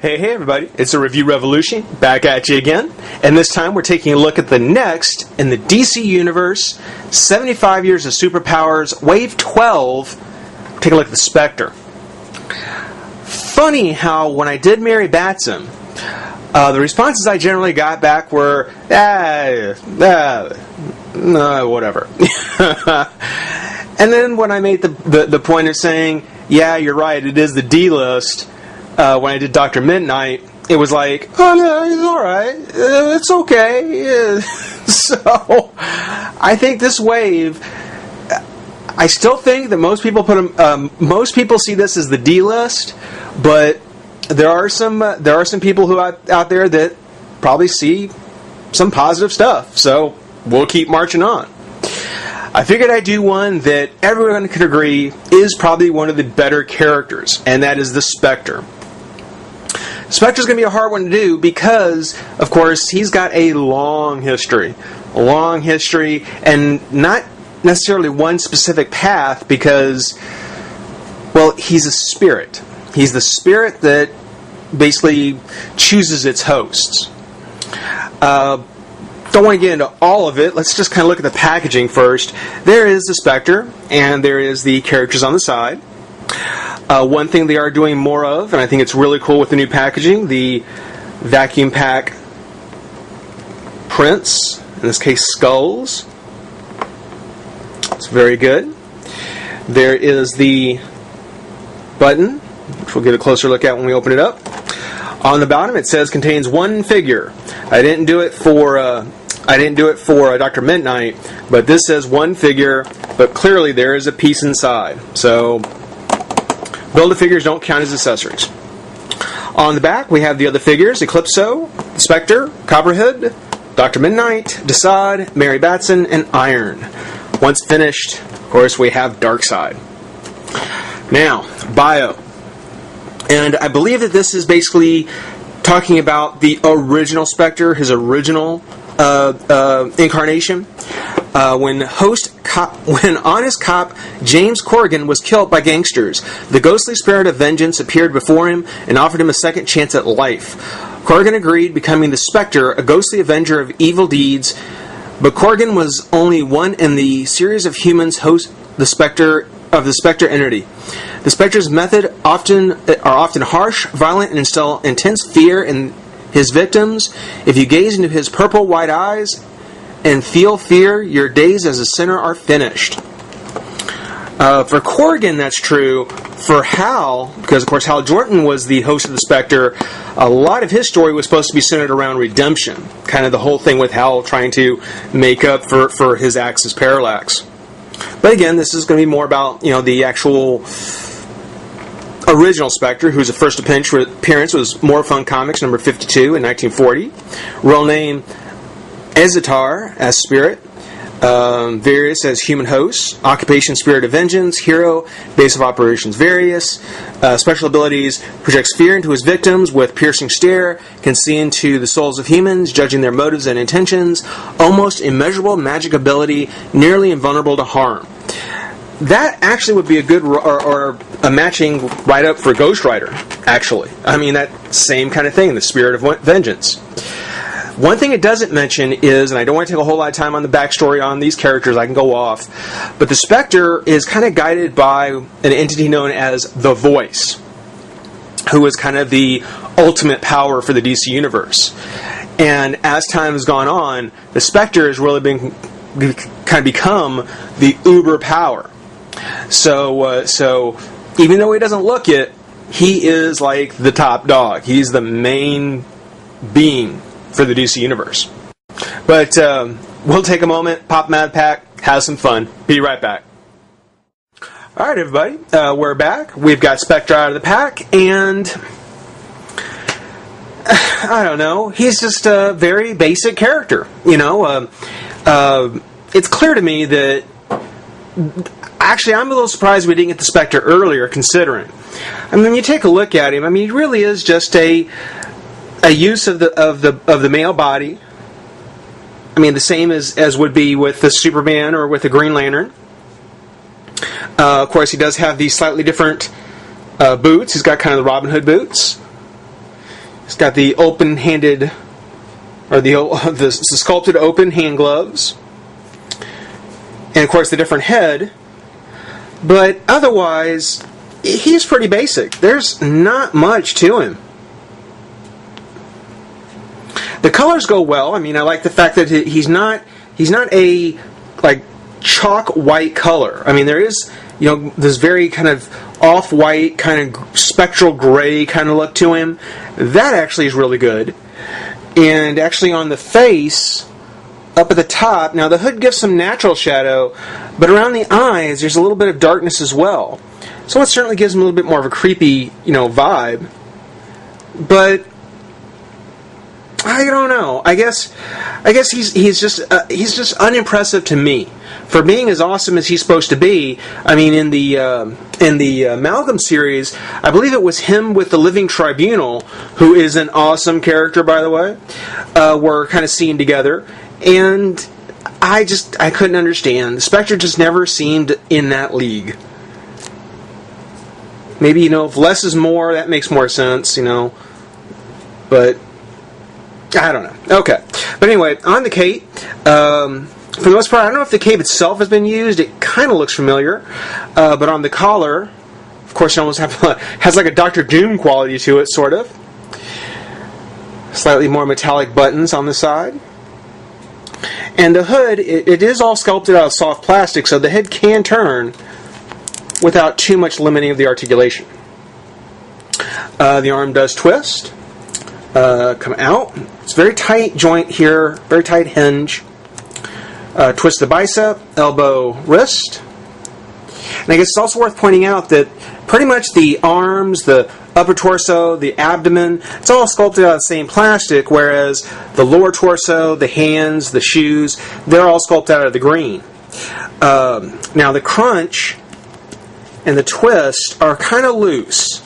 Hey everybody, it's a Review Revolution, back at you again, and this time we're taking a look at the next in the DC Universe, 75 Years of Superpowers, Wave 12, take a look at the Spectre. Funny how when I did Mary Batson, the responses I generally got back were, whatever. And then when I made the point of saying, yeah, you're right, it is the D-list, when I did Dr. Midnight, it was like, oh no, it's alright, it's okay. So, I think this wave, I still think that most people most people see this as the D-list, but there are some people who out there that probably see some positive stuff, so we'll keep marching on. I figured I'd do one that everyone could agree is probably one of the better characters, and that is the Spectre. Spectre's going to be a hard one to do because, of course, he's got a long history, and not necessarily one specific path because, well, he's a spirit. He's the spirit that basically chooses its hosts. Don't want to get into all of it. Let's just kind of look at the packaging first. There is the Spectre, and there is the characters on the side. One thing they are doing more of, and I think it's really cool with the new packaging, the vacuum pack prints, in this case skulls. It's very good. There is the button, which we'll get a closer look at when we open it up. On the bottom it says contains one figure. I didn't do it for Dr. Midnight, but this says one figure, but clearly there is a piece inside. So Build-A-Figures don't count as accessories. On the back, we have the other figures: Eclipso, Spectre, Copperhead, Dr. Midnight, Desaad, Mary Batson, and Iron. Once finished, of course, we have Darkseid. Now, bio. And I believe that this is basically talking about the original Spectre, his original incarnation. When honest cop James Corrigan was killed by gangsters, the ghostly spirit of vengeance appeared before him and offered him a second chance at life. Corrigan agreed, becoming the Spectre, a ghostly avenger of evil deeds, but Corrigan was only one in the series of humans host the Spectre entity. The Spectre's methods are often harsh, violent, and instill intense fear in his victims. If you gaze into his purple-white eyes and feel fear, your days as a sinner are finished. For Corrigan, that's true. For Hal, because of course Hal Jordan was the host of the Spectre, a lot of his story was supposed to be centered around redemption. Kind of the whole thing with Hal trying to make up for his Axis parallax. But again, this is going to be more about, the actual original Spectre, whose first appearance was More Fun Comics number 52 in 1940. Real name Ezitar as Spirit, Various as Human Host, Occupation Spirit of Vengeance, Hero, Base of Operations Various, Special Abilities, projects fear into his victims with piercing stare, can see into the souls of humans, judging their motives and intentions, almost immeasurable magic ability, nearly invulnerable to harm. That actually would be a good or a matching write-up for Ghost Rider, actually. I mean, that same kind of thing, the Spirit of Vengeance. One thing it doesn't mention is, and I don't want to take a whole lot of time on the backstory on these characters, I can go off, but the Spectre is kind of guided by an entity known as the Voice, who is kind of the ultimate power for the DC Universe. And as time has gone on, the Spectre has really become the uber power. So even though he doesn't look it, he is like the top dog. He's the main being for the DC Universe. But we'll take a moment, pop Mad Pack, have some fun. Be right back. Alright everybody, we're back. We've got Spectre out of the pack, and I don't know, he's just a very basic character. It's clear to me that actually I'm a little surprised we didn't get the Spectre earlier, considering. I mean, when you take a look at him, I mean, he really is just a use of the male body. I mean, the same as would be with the Superman or with the Green Lantern. Of course, he does have these slightly different boots. He's got kind of the Robin Hood boots. It's got the open-handed, or the sculpted open hand gloves, and of course the different head. But otherwise, he's pretty basic. There's not much to him. The colors go well. I mean, I like the fact that he's not a like chalk white color. I mean, there is, you know, this very kind of off-white, kind of spectral gray kind of look to him. That actually is really good. And actually on the face, up at the top, now the hood gives some natural shadow, but around the eyes there's a little bit of darkness as well. So it certainly gives him a little bit more of a creepy, you know, vibe. But I don't know. I guess he's just unimpressive to me. For being as awesome as he's supposed to be, I mean, in the Malcolm series, I believe it was him with the Living Tribunal, who is an awesome character, by the way, were kind of seen together, and I couldn't understand. Spectre just never seemed in that league. Maybe, you know, if less is more, that makes more sense, you know, but I don't know. Okay. But anyway, on the cape, for the most part, I don't know if the cape itself has been used. It kind of looks familiar. But on the collar, of course, it almost has like a Dr. Doom quality to it, sort of. Slightly more metallic buttons on the side. And the hood, it is all sculpted out of soft plastic, so the head can turn without too much limiting of the articulation. The arm does twist. Come out. It's very tight joint here, very tight hinge. Twist the bicep, elbow, wrist. And I guess it's also worth pointing out that pretty much the arms, the upper torso, the abdomen, it's all sculpted out of the same plastic, whereas the lower torso, the hands, the shoes, they're all sculpted out of the green. Now the crunch and the twist are kind of loose.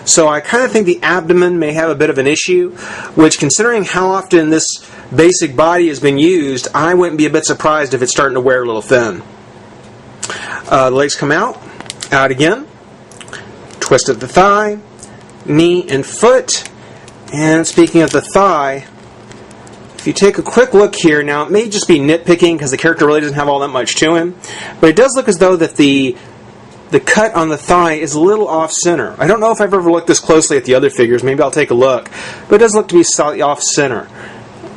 So I kind of think the abdomen may have a bit of an issue, which, considering how often this basic body has been used, I wouldn't be a bit surprised if it's starting to wear a little thin. The legs come out again, twist at the thigh, knee and foot. And speaking of the thigh, if you take a quick look here, now it may just be nitpicking because the character really doesn't have all that much to him, but it does look as though that the cut on the thigh is a little off-center. I don't know if I've ever looked this closely at the other figures. Maybe I'll take a look. But it does look to be slightly off-center.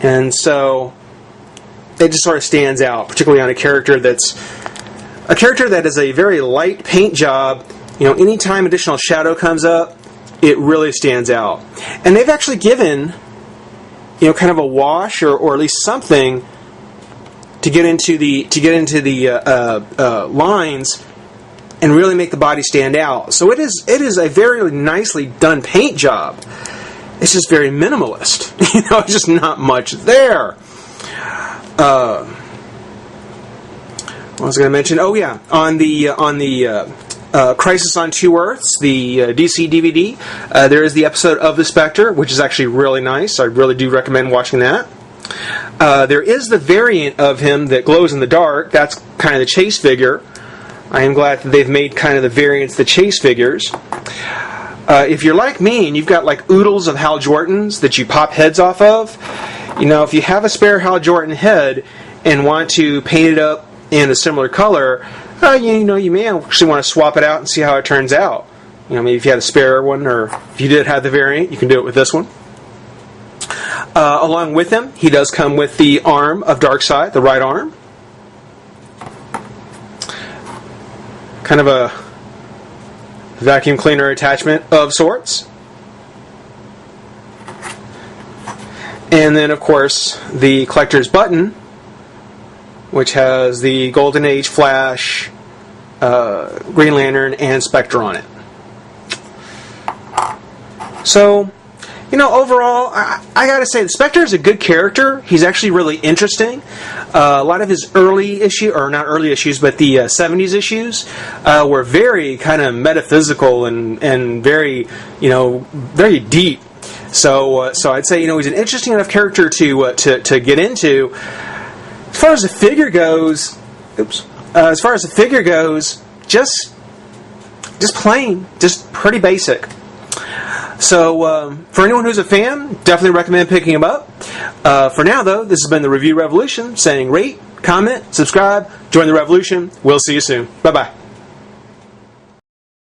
And so it just sort of stands out, particularly on a character that is a very light paint job. You know, anytime additional shadow comes up, it really stands out. And they've actually given, you know, kind of a wash or at least something to get into the lines and really make the body stand out. So it is a very nicely done paint job. It's just very minimalist. You know, it's just not much there. What was I going to mention? Oh yeah, on the Crisis on Two Earths, the DC DVD, there is the episode of the Spectre, which is actually really nice. I really do recommend watching that. There is the variant of him that glows in the dark. That's kind of the chase figure. I am glad that they've made kind of the variants, the chase figures. If you're like me and you've got like oodles of Hal Jortans that you pop heads off of, you know, if you have a spare Hal Jordan head and want to paint it up in a similar color, you know, you may actually want to swap it out and see how it turns out. You know, maybe if you had a spare one, or if you did have the variant, you can do it with this one. Along with him, he does come with the arm of Darkseid, the right arm. Kind of a vacuum cleaner attachment of sorts. And then, of course, the collector's button, which has the Golden Age Flash, Green Lantern, and Spectre on it. So, you know, overall, I gotta say, the Spectre is a good character. He's actually really interesting. A lot of his early issues, or not early issues, but the 70s issues, were very kind of metaphysical and very, you know, very deep. So I'd say, you know, he's an interesting enough character to get into. As far as the figure goes, just plain, just pretty basic. So for anyone who's a fan, definitely recommend picking them up. For now, though, this has been the Review Revolution saying rate, comment, subscribe, join the revolution. We'll see you soon. Bye-bye.